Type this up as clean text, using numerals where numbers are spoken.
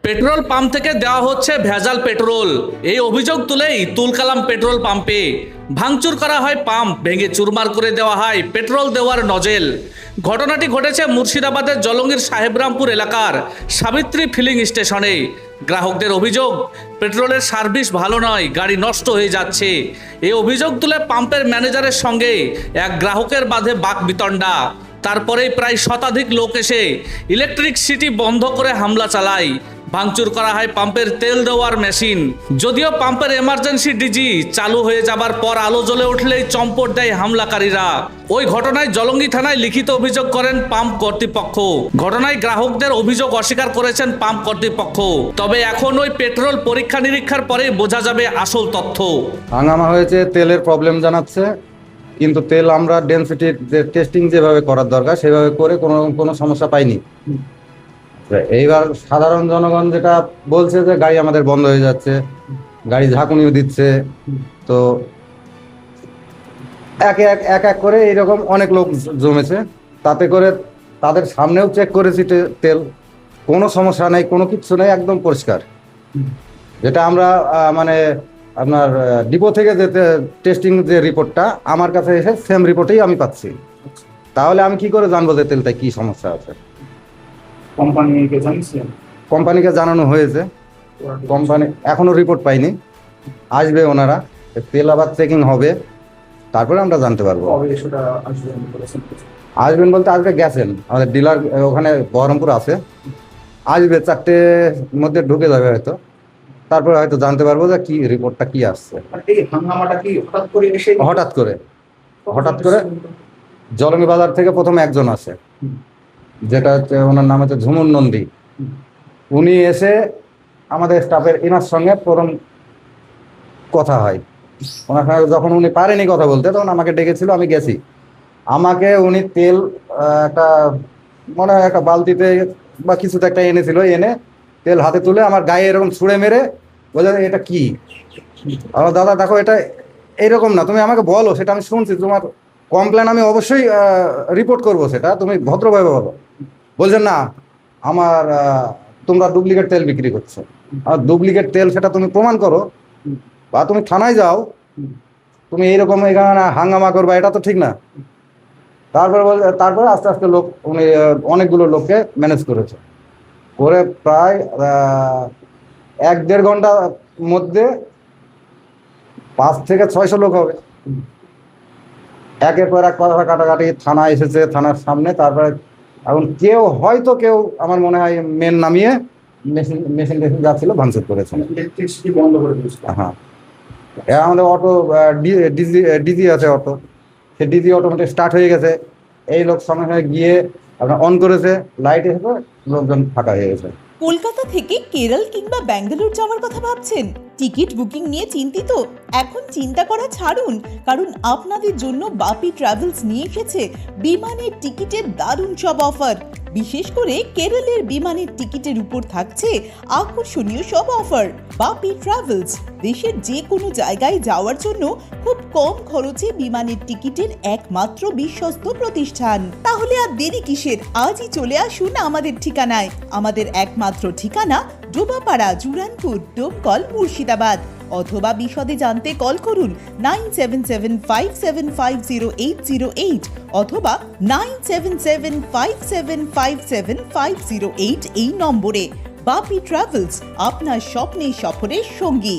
Petrol pump থেকে দেওয়া হচ্ছে ভেজাল পেট্রোল। এই অভিযোগ তুলেই তুলকালাম পেট্রোল পাম্পে ভাঙচুর করা হয় পাম্প, ভেঙে চুরমার করে দেওয়া হয় পেট্রোল দেওয়ার নজেল। ঘটনাটি ঘটেছে মুর্শিদাবাদের জলঙ্গির সাহেবরামপুর এলাকার সাবিত্রী ফিলিং স্টেশনে। গ্রাহকদের অভিযোগ, পেট্রোলের সার্ভিস ভালো নয়, গাড়ি নষ্ট হয়ে যাচ্ছে। এই অভিযোগ তুলে পাম্পের ম্যানেজারের সঙ্গে এক গ্রাহকের বাঁধে বাকবিতণ্ডা। তারপরেই প্রায় শতাধিক লোক এসে ইলেকট্রিসিটি বন্ধ করে হামলা চালায়। ভাঙচুর করা হয় পাম্পের তেল দেওয়ার মেশিন। যদিও পাম্পের এমার্জেন্সি ডিজি চালু হয়ে যাবার পর আলো জ্বলে উঠলেই চম্পট দেয় হামলাকারীরা। ওই ঘটনায় জলঙ্গি থানায় লিখিত অভিযোগ করেন পাম্প কর্তৃপক্ষ। ঘটনায় গ্রাহকদের অভিযোগ অস্বীকার করেছেন পাম্প কর্তৃপক্ষ। তবে এখন ওই পেট্রোল পরীক্ষা নিরীক্ষার পরে বোঝা যাবে আসল তথ্য। হাঙ্গামা হয়েছে, তেলের প্রবলেম জানাচ্ছে, কিন্তু তেল আমরা ডেনসিটি টেস্টিং যেভাবে করার দরকার সেভাবে করে কোনো সমস্যা পাইনি। এইবার সাধারণ জনগণ যেটা বলছে যে গাড়ি আমাদের বন্ধ হয়ে যাচ্ছে, গাড়ি ঝাঁকুনিও দিচ্ছে। তো এক এক করে এইরকম অনেক লোক জমেছে। তাতে করে তাদের সামনেও চেক করেছি তেল, কোনো সমস্যা নেই, কোনো কিছু নেই, একদম পরিষ্কার। যেটা আমরা মানে আপনার ডিপো থেকে যে টেস্টিং যে রিপোর্টটা আমার কাছে এসে সেম রিপোর্টেই আমি পাচ্ছি। তাহলে আমি কি করে জানবো যে তেলটা কি সমস্যা আছে? কোম্পানিকে জানানো হয়েছে, কোম্পানি এখনো রিপোর্ট পাইনি। আসবে ওনারা, তেল আবার চেকিং হবে, তারপরে আমরা জানতে পারবো। আসবেন বলতে আজকে গেছেন, আমাদের ডিলার ওখানে বহরমপুর আছে, আসবে 4টের মধ্যে ঢুকে যাবে হয়তো, তারপরে হয়তো জানতে পারবো যে কি রিপোর্টটা কি আসছে। হঠাৎ করে জলঙ্গি বাজার থেকে প্রথমে একজন আসে, যেটা হচ্ছে ওনার নাম হচ্ছে ঝুমুর নন্দী। উনি এসে আমাদের স্টাফের এনার সঙ্গে প্রথম কথা হয়। ওনার সঙ্গে যখন উনি পারেনি কথা বলতে, তখন আমাকে ডেকেছিল, আমি গেছি। আমাকে উনি তেল একটা মনে হয় একটা বালতিতে বা কিছুতে একটা এনেছিল, এনে তেল হাতে তুলে আমার গায়ে এরকম ছুঁড়ে মেরে বলে, এটা কি? আমার দাদা দেখো, এটা এইরকম না, তুমি আমাকে বলো, সেটা আমি শুনছি, তোমার কমপ্লেন আমি অবশ্যই রিপোর্ট করবো, সেটা তুমি ভদ্রভাবে বলো। বলছেন না, আমার তোমরা ডুপ্লিকেট তেল বিক্রি করছো, আর ডুপ্লিকেট তেল সেটা তুমি প্রমাণ করো, বা তুমি থানায় যাও, তুমি এইরকম এখানে হাঙ্গামা করবা, এটা তো ঠিক না। তারপরে আস্তে আস্তে লোক, উনি অনেকগুলো লোককে ম্যানেজ করেছে, করে প্রায় 1-1.5 ঘন্টার মধ্যে 500 থেকে 600 লোক হবে। একের পর এক কথা কাটাকাটি, থানা এসেছে, থানার সামনে। তারপরে এখন কেউ আমার মনে হয় মেন নামিয়ে মেশিন যাচ্ছিল, ভাঙচুর করেছে। হ্যাঁ, আমাদের অটো ডিজি আছে, অটো, সে ডিজি অটোমেটিক স্টার্ট হয়ে গেছে। এই লোক সঙ্গে সঙ্গে গিয়ে আপনার অন করেছে, লাইট এসে লোকজন ফাঁকা হয়ে গেছে। কলকাতা থেকে কেরল কিংবা ব্যাঙ্গালোর যাওয়ার কথা ভাবছেন? টিকিট বুকিং নিয়ে চিন্তিত? এখন চিন্তা করা ছাড়ুন, কারণ আপনাদের জন্য বাপি ট্রাভেলস নিয়ে এসেছে বিমানের টিকিটের দারুণ সব অফার। বিশেষ করে কেরলের বিমানের টিকিটের উপর থাকছে আকর্ষণীয় সব অফার। বাপি ট্রাভেলস দেশের যে কোনো জায়গায় যাওয়ার জন্য খুব কম খরচে বিমানের টিকিটের একমাত্র বিশ্বস্ত প্রতিষ্ঠান। তাহলে আর দেরি কিসের? আজই চলে আসুন আমাদের ঠিকানায়। আমাদের একমাত্র ঠিকানা ডোবাপাড়া, জুরানপুর, ডোমকল, মুর্শিদাবাদ। অথবা বিশদে জানতে কল করুন 9775750808 অথবা 9775757508 এই নম্বরে। বাপি ট্রাভেলস, আপনার স্বপ্নের সফরের সঙ্গী।